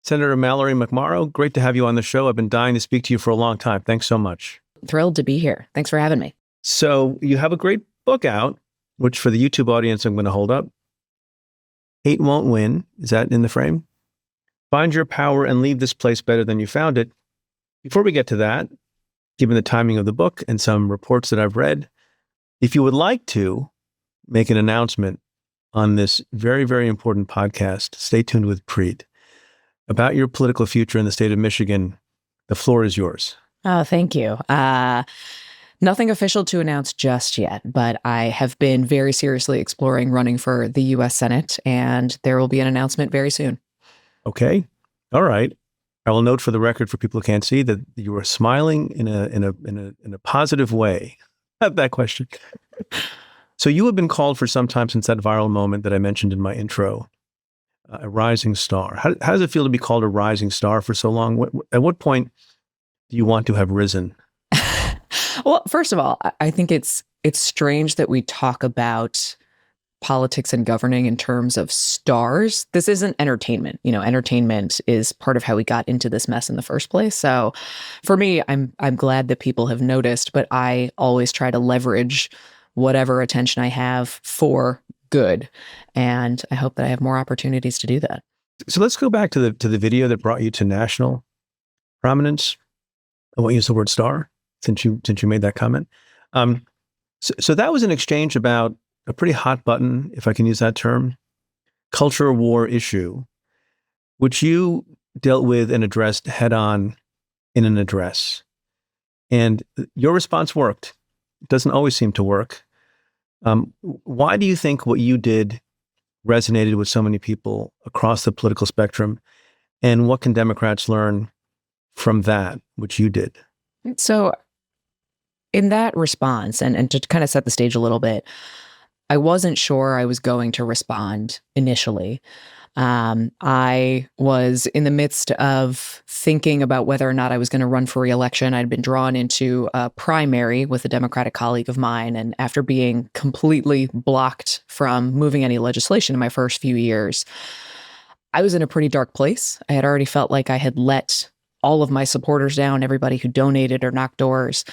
Senator Mallory McMorrow, great to have you on the show. I've been dying to speak to you for a long time. Thanks so much. Thrilled to be here. Thanks for having me. So you have a great book out, which for the YouTube audience, I'm going to hold up. Hate Won't Win. Is that in the frame? Find your power and leave this place better than you found it. Before we get to that, given the timing of the book and some reports that I've read, if you would like to make an announcement on this very, very important podcast, Stay Tuned with Preet, about your political future in the state of Michigan, the floor is yours. Oh, thank you. Nothing official to announce just yet, but I have been very seriously exploring running for the U.S. Senate, and there will be an announcement very soon. Okay. All right. I will note for the record, for people who can't see, that you are smiling in a positive way at that question. So you have been called for some time since that viral moment that I mentioned in my intro, a rising star. How does it feel to be called a rising star for so long? At what point do you want to have risen? Well, first of all, I think it's strange that we talk about politics and governing in terms of stars. This isn't entertainment. Entertainment is part of how we got into this mess in the first place. So for me, I'm glad that people have noticed, but I always try to leverage whatever attention I have for good. And I hope that I have more opportunities to do that. So let's go back to the video that brought you to national prominence. I won't use the word star since you made that comment. So that was an exchange about a pretty hot button, if I can use that term, culture war issue, which you dealt with and addressed head on in an address. And your response worked. It doesn't always seem to work. Why do you think what you did resonated with so many people across the political spectrum? And what can Democrats learn from that, which you did? So in that response, and to kind of set the stage a little bit, I wasn't sure I was going to respond initially. I was in the midst of thinking about whether or not I was going to run for re-election. I'd been drawn into a primary with a Democratic colleague of mine. And after being completely blocked from moving any legislation in my first few years, I was in a pretty dark place. I had already felt like I had let all of my supporters down, everybody who donated or knocked doors.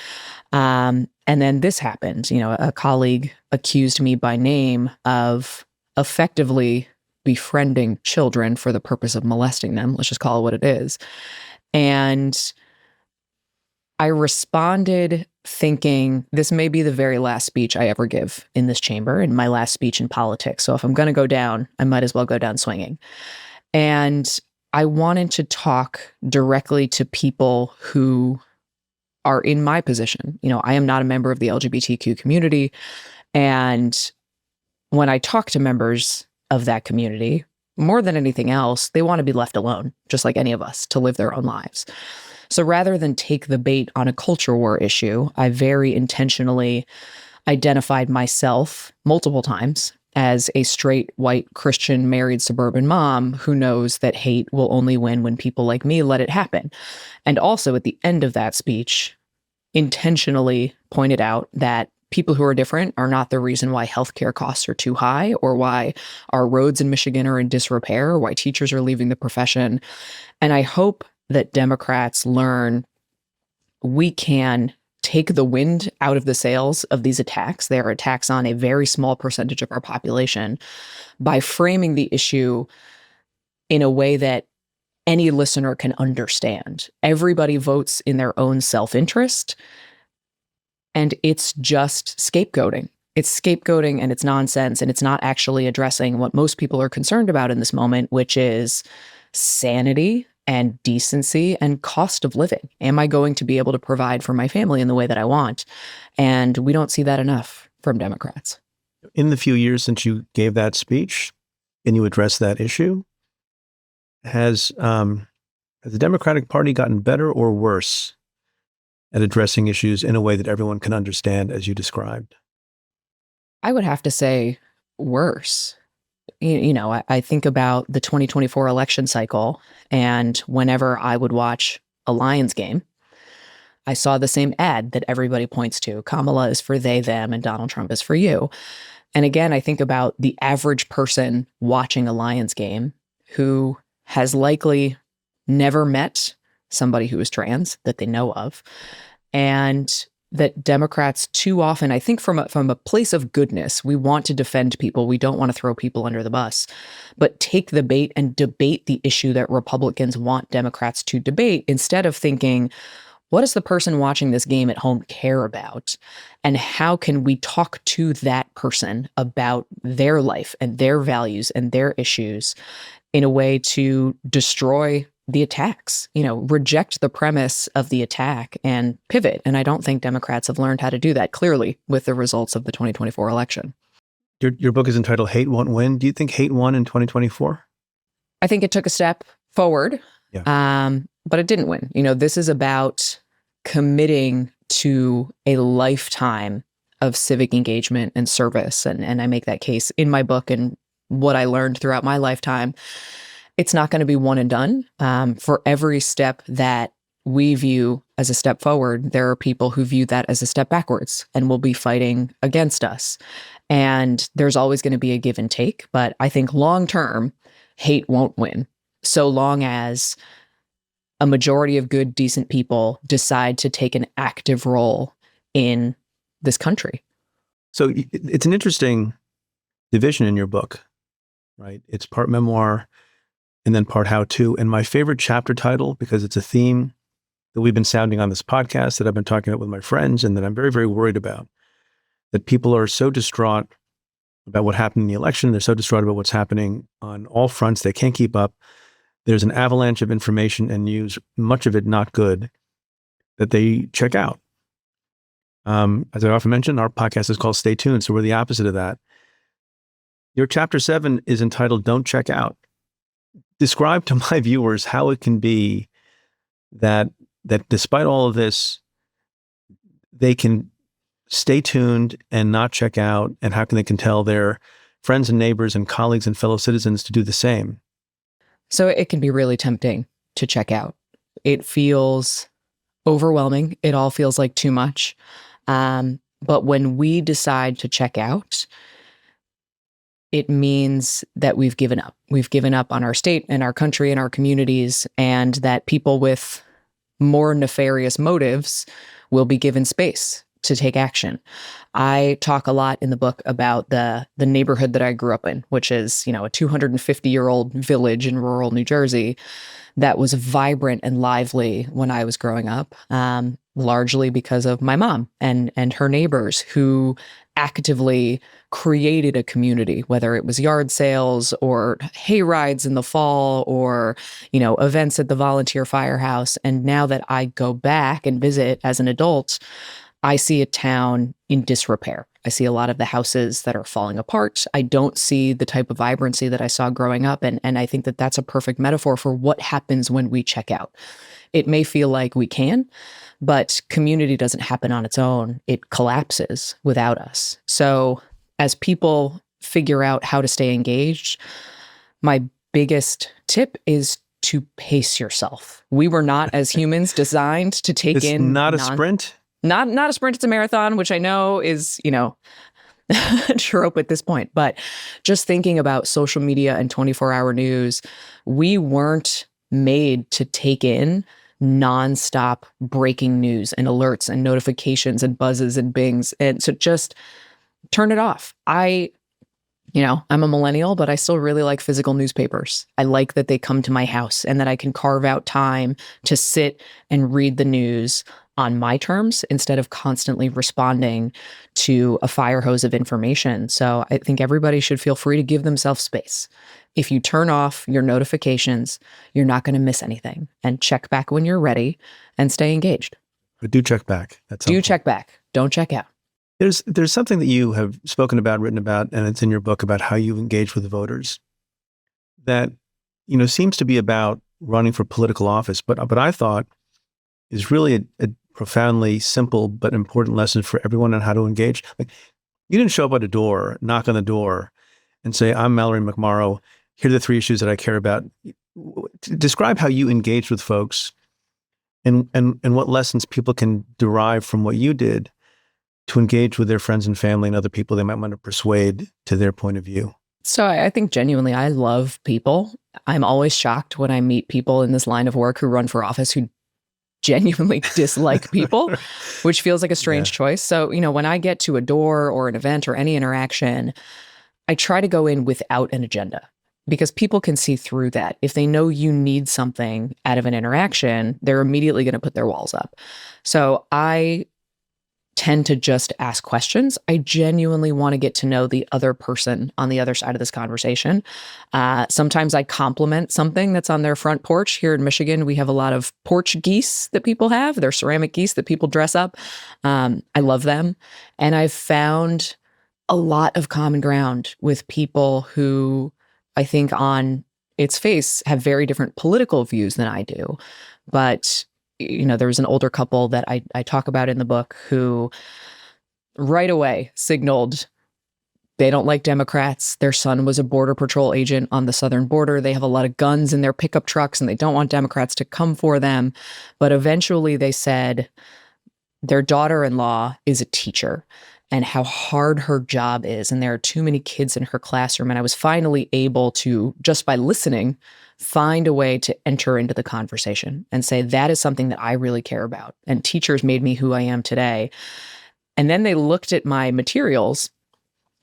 And then this happened. A colleague accused me by name of effectively befriending children for the purpose of molesting them. Let's just call it what it is. And I responded thinking, this may be the very last speech I ever give in this chamber and my last speech in politics. So if I'm going to go down, I might as well go down swinging. And I wanted to talk directly to people who are in my position. I am not a member of the LGBTQ community. And when I talk to members of that community, more than anything else, they want to be left alone, just like any of us, to live their own lives. So rather than take the bait on a culture war issue, I very intentionally identified myself multiple times as a straight, white, Christian, married suburban mom who knows that hate will only win when people like me let it happen. And also at the end of that speech, intentionally pointed out that people who are different are not the reason why healthcare costs are too high or why our roads in Michigan are in disrepair or why teachers are leaving the profession. And I hope that Democrats learn we can take the wind out of the sails of these attacks. They are attacks on a very small percentage of our population by framing the issue in a way that any listener can understand. Everybody votes in their own self-interest, and it's just scapegoating. It's scapegoating and it's nonsense, and it's not actually addressing what most people are concerned about in this moment, which is sanity and decency and cost of living. Am I going to be able to provide for my family in the way that I want? And we don't see that enough from Democrats. In the few years since you gave that speech and you addressed that issue, has the Democratic Party gotten better or worse at addressing issues in a way that everyone can understand, as you described? I would have to say worse. I think about the 2024 election cycle, and whenever I would watch a Lions game, I saw the same ad that everybody points to. Kamala is for they, them, and Donald Trump is for you. And again, I think about the average person watching a Lions game who has likely never met somebody who is trans that they know of, and that Democrats too often, I think from a place of goodness, we want to defend people. We don't want to throw people under the bus, but take the bait and debate the issue that Republicans want Democrats to debate instead of thinking, what does the person watching this game at home care about? And how can we talk to that person about their life and their values and their issues in a way to destroy the attacks, reject the premise of the attack and pivot. And I don't think Democrats have learned how to do that clearly with the results of the 2024 election. Your book is entitled Hate Won't Win. Do you think hate won in 2024? I think it took a step forward, but it didn't win. This is about committing to a lifetime of civic engagement and service. And I make that case in my book and what I learned throughout my lifetime. It's not going to be one and done. For every step that we view as a step forward, there are people who view that as a step backwards and will be fighting against us. And there's always going to be a give and take. But I think long term, hate won't win, so long as a majority of good, decent people decide to take an active role in this country. So it's an interesting division in your book, right? It's part memoir and then part how-to. And my favorite chapter title, because it's a theme that we've been sounding on this podcast, that I've been talking about with my friends, and that I'm very, very worried about, that people are so distraught about what happened in the election. They're so distraught about what's happening on all fronts. They can't keep up. There's an avalanche of information and news, much of it not good, that they check out. As I often mention, our podcast is called Stay Tuned, so we're the opposite of that. Your chapter 7 is entitled Don't Check Out. Describe to my viewers how it can be that despite all of this, they can stay tuned and not check out, and how they can tell their friends and neighbors and colleagues and fellow citizens to do the same. So it can be really tempting to check out. It feels overwhelming. It all feels like too much. But when we decide to check out, it means that we've given up. We've given up on our state and our country and our communities, and that people with more nefarious motives will be given space to take action. I talk a lot in the book about the neighborhood that I grew up in, which is, a 250-year-old village in rural New Jersey that was vibrant and lively when I was growing up, largely because of my mom and her neighbors who actively created a community, whether it was yard sales or hay rides in the fall or, events at the volunteer firehouse. And now that I go back and visit as an adult, I see a town in disrepair. I see a lot of the houses that are falling apart. I don't see the type of vibrancy that I saw growing up. And I think that that's a perfect metaphor for what happens when we check out. It may feel like we can, but community doesn't happen on its own. It collapses without us. So as people figure out how to stay engaged, my biggest tip is to pace yourself. We were not, as humans, designed to take it's in... not a sprint? Not a sprint, it's a marathon, which I know is, a trope at this point. But just thinking about social media and 24-hour news, we weren't made to take in nonstop breaking news and alerts and notifications and buzzes and bings. And so just turn it off. I'm a millennial, but I still really like physical newspapers. I like that they come to my house and that I can carve out time to sit and read the news on my terms instead of constantly responding to a fire hose of information. So I think everybody should feel free to give themselves space. If you turn off your notifications, you're not going to miss anything. And check back when you're ready and stay engaged. But do check back. Check back. Don't check out. There's something that you have spoken about, written about, and it's in your book about how you engage with the voters that, seems to be about running for political office. But I thought is really a profoundly simple but important lesson for everyone on how to engage. Like, you didn't show up at a door, knock on the door, and say, "I'm Mallory McMorrow. Here are the 3 issues that I care about." Describe how you engage with folks, and what lessons people can derive from what you did to engage with their friends and family and other people they might want to persuade to their point of view. So I think genuinely, I love people. I'm always shocked when I meet people in this line of work who run for office who genuinely dislike people, which feels like a strange choice. So, when I get to a door or an event or any interaction, I try to go in without an agenda because people can see through that. If they know you need something out of an interaction, they're immediately going to put their walls up. So I tend to just ask questions. I genuinely want to get to know the other person on the other side of this conversation. Sometimes I compliment something that's on their front porch. Here in Michigan, we have a lot of porch geese that people have. They're ceramic geese that people dress up. I love them. And I've found a lot of common ground with people who I think on its face have very different political views than I do. But there was an older couple that I talk about in the book who right away signaled they don't like Democrats. Their son was a border patrol agent on the southern border. They have a lot of guns in their pickup trucks and they don't want Democrats to come for them. But eventually they said their daughter-in-law is a teacher and how hard her job is. And there are too many kids in her classroom. And I was finally able to, just by listening, find a way to enter into the conversation and say, that is something that I really care about. And teachers made me who I am today. And then they looked at my materials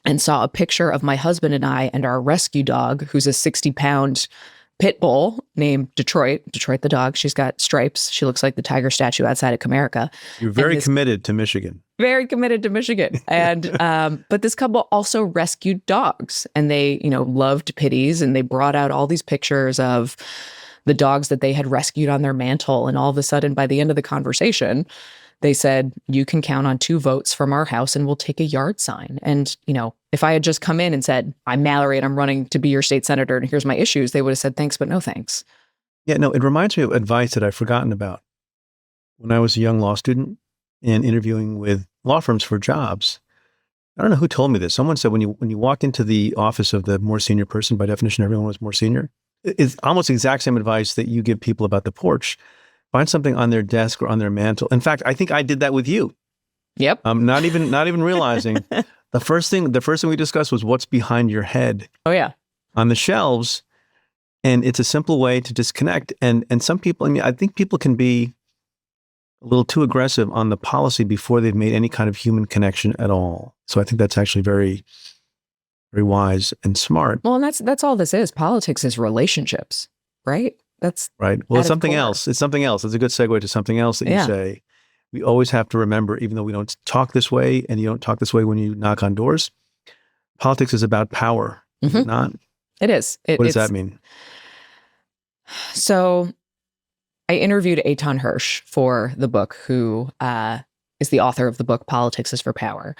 and saw a picture of my husband and I and our rescue dog, who's a 60-pound pit bull named Detroit the dog. She's got stripes. She looks like the tiger statue outside of Comerica. You're very committed to Michigan. Very committed to Michigan. And but this couple also rescued dogs and they, loved pitties and they brought out all these pictures of the dogs that they had rescued on their mantle. And all of a sudden, by the end of the conversation, they said, you can count on 2 votes from our house and we'll take a yard sign. And, if I had just come in and said, I'm Mallory and I'm running to be your state senator and here's my issues, they would have said, thanks, but no thanks. Yeah, no, it reminds me of advice that I've forgotten about. When I was a young law student and interviewing with law firms for jobs, I don't know who told me this. Someone said when you walked into the office of the more senior person, by definition, everyone was more senior. It's almost the exact same advice that you give people about the porch. Find something on their desk or on their mantle. In fact, I think I did that with you. Yep. Not even realizing the first thing we discussed was what's behind your head. Oh yeah. On the shelves. And it's a simple way to disconnect. And some people, I think people can be a little too aggressive on the policy before they've made any kind of human connection at all. So I think that's actually very, very wise and smart. Well, and that's all this is. Politics is relationships, right? That's right. Well, it's something else. It's something else. It's a good segue to something else that you say. We always have to remember, even though we don't talk this way, and you don't talk this way when you knock on doors, politics is about power. Is it not? It is. What does that mean? So I interviewed Eitan Hirsch for the book, who is the author of the book, Politics is for Power.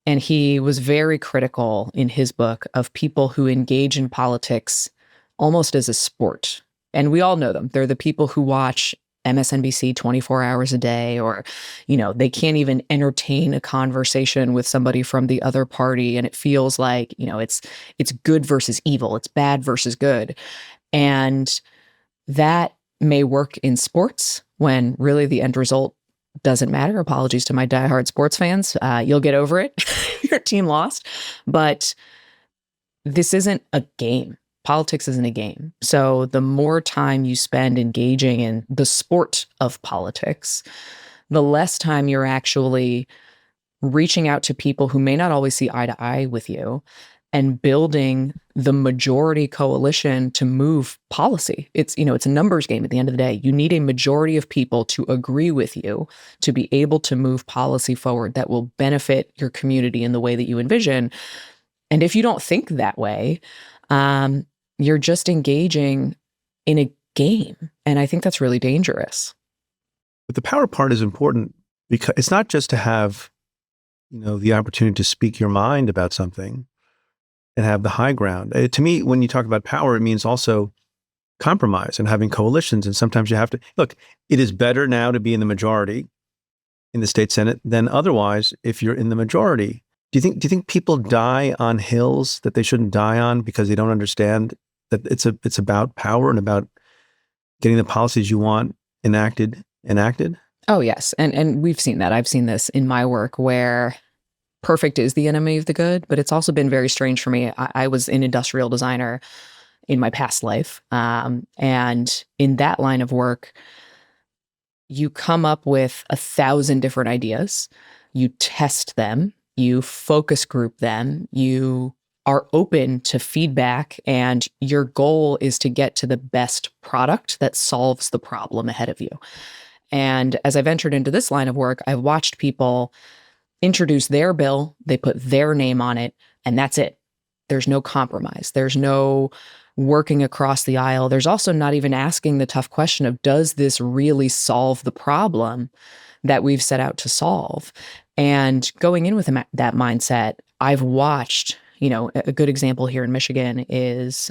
And he was very critical in his book of people who engage in politics almost as a sport. And we all know them. They're the people who watch MSNBC 24 hours a day, or, they can't even entertain a conversation with somebody from the other party. And it feels like, it's good versus evil. It's bad versus good. And that may work in sports when really the end result doesn't matter. Apologies to my diehard sports fans. You'll get over it. Your team lost. But this isn't a game. Politics isn't a game. So the more time you spend engaging in the sport of politics, the less time you're actually reaching out to people who may not always see eye to eye with you and building the majority coalition to move policy. It's a numbers game at the end of the day. You need a majority of people to agree with you to be able to move policy forward that will benefit your community in the way that you envision. And if you don't think that way, you're just engaging in a game. And I think that's really dangerous. But the power part is important because it's not just to have, the opportunity to speak your mind about something and have the high ground. To me, when you talk about power, it means also compromise and having coalitions. And sometimes you have to, look, it is better now to be in the majority in the state Senate than otherwise if you're in the majority. Do you think people die on hills that they shouldn't die on because they don't understand that it's about power and about getting the policies you want enacted? Oh, yes. And we've seen that. I've seen this in my work where perfect is the enemy of the good, but it's also been very strange for me. I was an industrial designer in my past life. And in that line of work, you come up with 1,000 different ideas, you test them, you focus group them, you are open to feedback, and your goal is to get to the best product that solves the problem ahead of you. And as I've entered into this line of work, I've watched people introduce their bill, they put their name on it, and that's it. There's no compromise. There's no working across the aisle. There's also not even asking the tough question of, does this really solve the problem that we've set out to solve? And going in with that mindset, I've watched, a good example here in Michigan is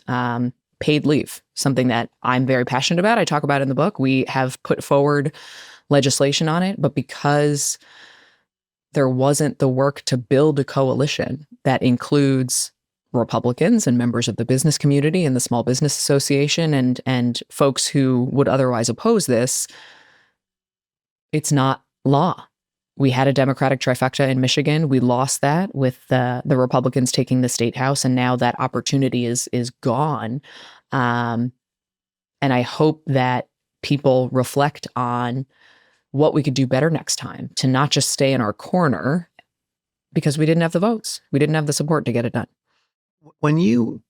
paid leave, something that I'm very passionate about. I talk about it in the book. We have put forward legislation on it, but because there wasn't the work to build a coalition that includes Republicans and members of the business community and the Small Business Association and folks who would otherwise oppose this, it's not law. We had a Democratic trifecta in Michigan. We lost that with the Republicans taking the state house, and now that opportunity is gone. And I hope that people reflect on what we could do better next time, to not just stay in our corner because we didn't have the votes. We didn't have the support to get it done. When you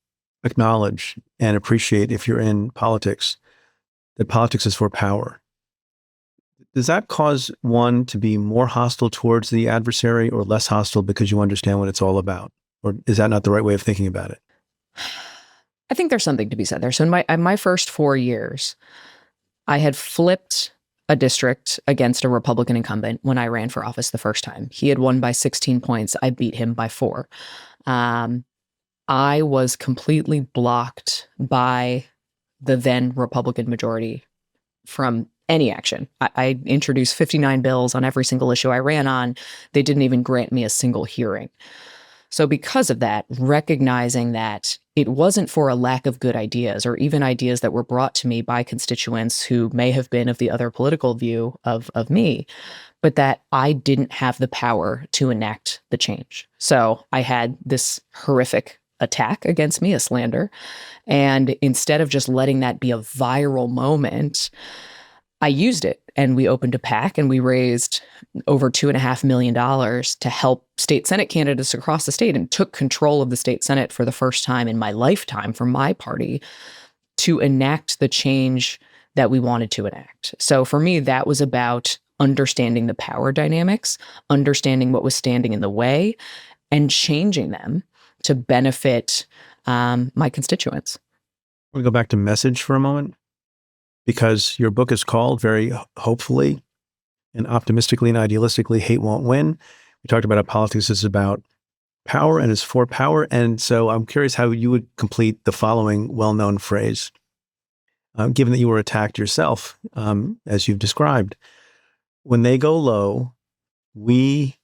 acknowledge and appreciate, if you're in politics, that politics is for power, does that cause one to be more hostile towards the adversary or less hostile because you understand what it's all about? Or is that not the right way of thinking about it? I think there's something to be said there. So in my first 4 years, I had flipped a district against a Republican incumbent when I ran for office the first time. He had won by 16 points. I beat him by 4. I was completely blocked by the then Republican majority from any action. I introduced 59 bills on every single issue I ran on. They didn't even grant me a single hearing. So because of that, recognizing that it wasn't for a lack of good ideas or even ideas that were brought to me by constituents who may have been of the other political view of me, but that I didn't have the power to enact the change. So I had this horrific attack against me, a slander. And instead of just letting that be a viral moment, I used it, and we opened a PAC and we raised over $2.5 million to help state Senate candidates across the state, and took control of the state Senate for the first time in my lifetime for my party to enact the change that we wanted to enact. So for me, that was about understanding the power dynamics, understanding what was standing in the way, and changing them to benefit my constituents. We'll go back to message for a moment, because your book is called, very hopefully and optimistically and idealistically, Hate Won't Win. We talked about how politics is about power and is for power. And so I'm curious how you would complete the following well-known phrase, given that you were attacked yourself, as you've described. When they go low, we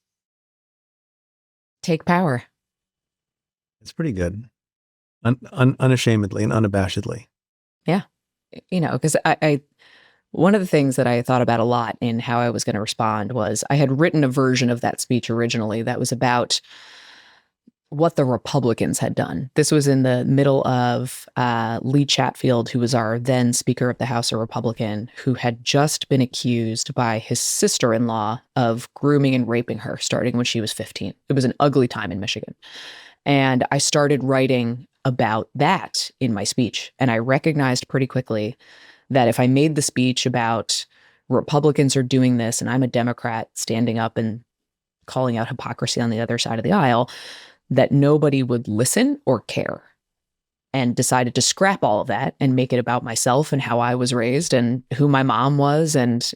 take power. It's pretty good. Unashamedly and unabashedly. Yeah. Because I one of the things that I thought about a lot in how I was going to respond was I had written a version of that speech originally that was about what the Republicans had done. This was in the middle of Lee Chatfield, who was our then Speaker of the House, a Republican, who had just been accused by his sister-in-law of grooming and raping her starting when she was 15. It was an ugly time in Michigan. And I started writing about that in my speech. And I recognized pretty quickly that if I made the speech about Republicans are doing this and I'm a Democrat standing up and calling out hypocrisy on the other side of the aisle, that nobody would listen or care, and decided to scrap all of that and make it about myself and how I was raised and who my mom was and,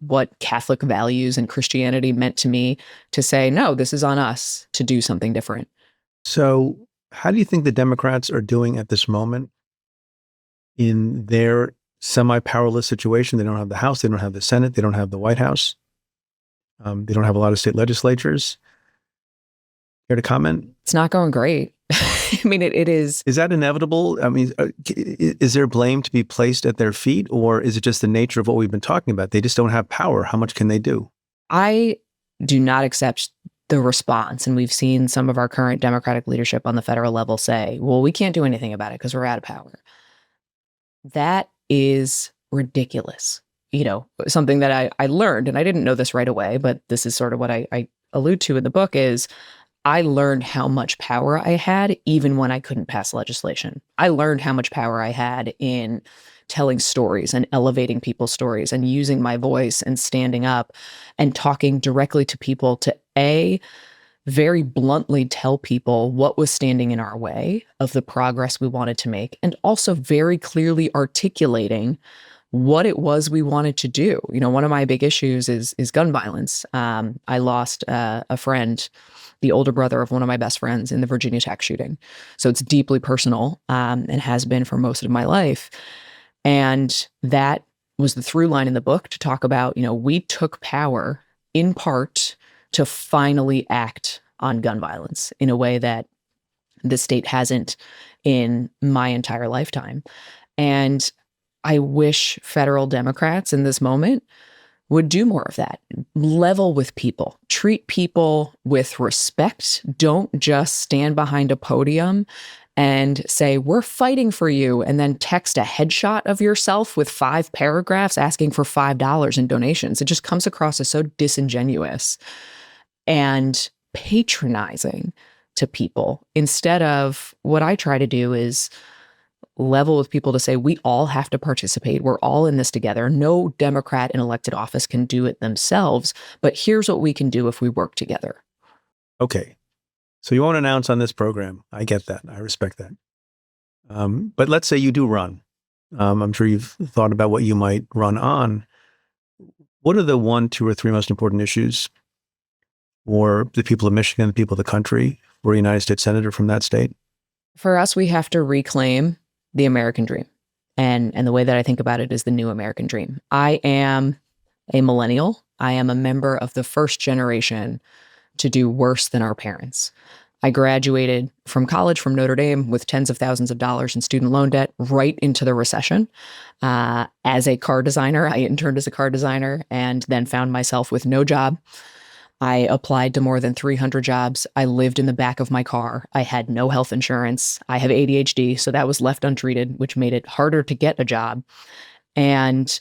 what Catholic values and Christianity meant to me, to say, no, this is on us to do something different. So how do you think the Democrats are doing at this moment in their semi-powerless situation? They don't have the House, they don't have the Senate, they don't have the White House. They don't have a lot of state legislatures. Care to comment? It's not going great. I mean, it is. Is that inevitable? I mean, is there blame to be placed at their feet, or is it just the nature of what we've been talking about? They just don't have power. How much can they do? I do not accept the response. And we've seen some of our current Democratic leadership on the federal level say, well, we can't do anything about it because we're out of power. That is ridiculous. Something that I learned, and I didn't know this right away, but this is sort of what I allude to in the book, is I learned how much power I had even when I couldn't pass legislation. I learned how much power I had in telling stories and elevating people's stories and using my voice and standing up and talking directly to people to very bluntly tell people what was standing in our way of the progress we wanted to make, and also very clearly articulating what it was we wanted to do. One of my big issues is gun violence. I lost a friend, the older brother of one of my best friends, in the Virginia Tech shooting. So it's deeply personal, and has been for most of my life. And that was the through line in the book, to talk about, we took power in part to finally act on gun violence in a way that the state hasn't in my entire lifetime. And I wish federal Democrats in this moment would do more of that. Level with people, treat people with respect. Don't just stand behind a podium and say, we're fighting for you, and then text a headshot of yourself with 5 paragraphs asking for $5 in donations. It just comes across as so disingenuous and patronizing to people. Instead of, what I try to do is level with people to say, we all have to participate. We're all in this together. No Democrat in elected office can do it themselves, but here's what we can do if we work together. Okay. So you won't announce on this program. I get that. I respect that. But let's say you do run. I'm sure you've thought about what you might run on. What are the 1, 2, or 3 most important issues for the people of Michigan, the people of the country, for a United States Senator from that state? For us, we have to reclaim the American dream. And the way that I think about it is the new American dream. I am a millennial. I am a member of the first generation to do worse than our parents. I graduated from college from Notre Dame with tens of thousands of dollars in student loan debt right into the recession. As a car designer, I interned as a car designer and then found myself with no job. I applied to more than 300 jobs. I lived in the back of my car. I had no health insurance. I have ADHD, so that was left untreated, which made it harder to get a job. And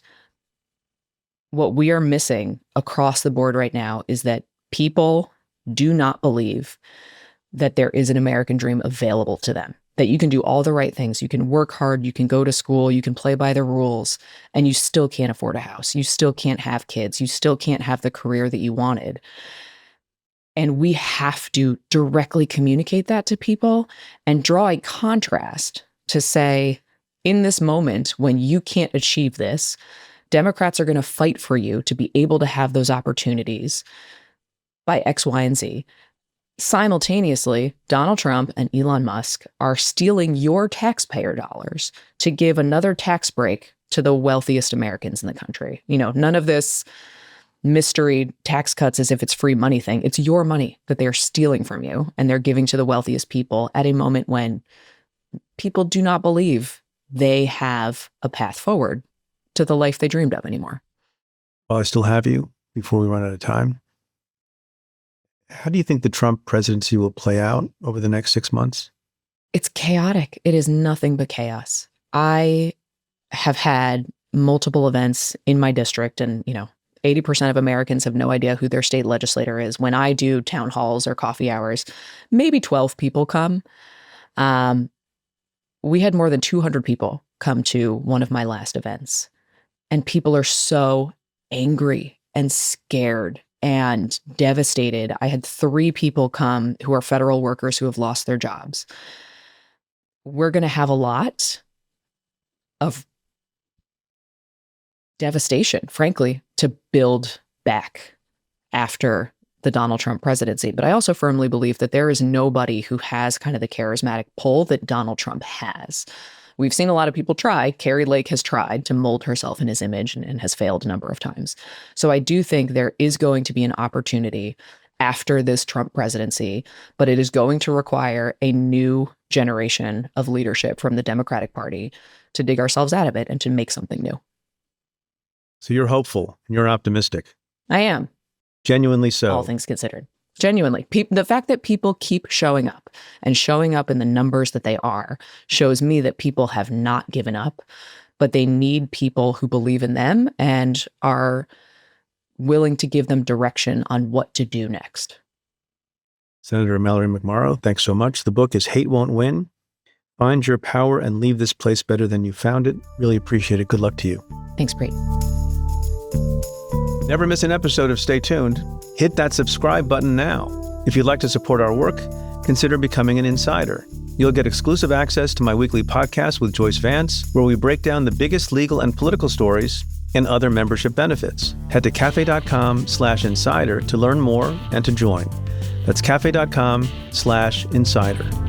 what we are missing across the board right now is that people do not believe that there is an American dream available to them, that you can do all the right things. You can work hard, you can go to school, you can play by the rules, and you still can't afford a house. You still can't have kids. You still can't have the career that you wanted. And we have to directly communicate that to people and draw a contrast to say, in this moment when you can't achieve this, Democrats are going to fight for you to be able to have those opportunities by X, Y, and Z. Simultaneously, Donald Trump and Elon Musk are stealing your taxpayer dollars to give another tax break to the wealthiest Americans in the country. None of this mystery tax cuts as if it's free money thing. It's your money that they're stealing from you, and they're giving to the wealthiest people at a moment when people do not believe they have a path forward to the life they dreamed of anymore. While I still have you, before we run out of time, how do you think the Trump presidency will play out over the next 6 months? It's chaotic. It is nothing but chaos. I have had multiple events in my district, and 80% of Americans have no idea who their state legislator is. When I do town halls or coffee hours, maybe 12 people come. We had more than 200 people come to one of my last events, and people are so angry and scared and devastated. I had 3 people come who are federal workers who have lost their jobs. We're going to have a lot of devastation, frankly, to build back after the Donald Trump presidency. But I also firmly believe that there is nobody who has kind of the charismatic pull that Donald Trump has. We've seen a lot of people try. Carrie Lake has tried to mold herself in his image and has failed a number of times. So I do think there is going to be an opportunity after this Trump presidency, but it is going to require a new generation of leadership from the Democratic Party to dig ourselves out of it and to make something new. So you're hopeful and you're optimistic. I am. Genuinely so. All things considered. Genuinely, the fact that people keep showing up and showing up in the numbers that they are shows me that people have not given up, but they need people who believe in them and are willing to give them direction on what to do next. Senator Mallory McMorrow, thanks so much. The book is Hate Won't Win. Find your power and leave this place better than you found it. Really appreciate it. Good luck to you. Thanks, Preet. Never miss an episode of Stay Tuned. Hit that subscribe button now. If you'd like to support our work, consider becoming an insider. You'll get exclusive access to my weekly podcast with Joyce Vance, where we break down the biggest legal and political stories and other membership benefits. Head to cafe.com/insider to learn more and to join. That's cafe.com/insider.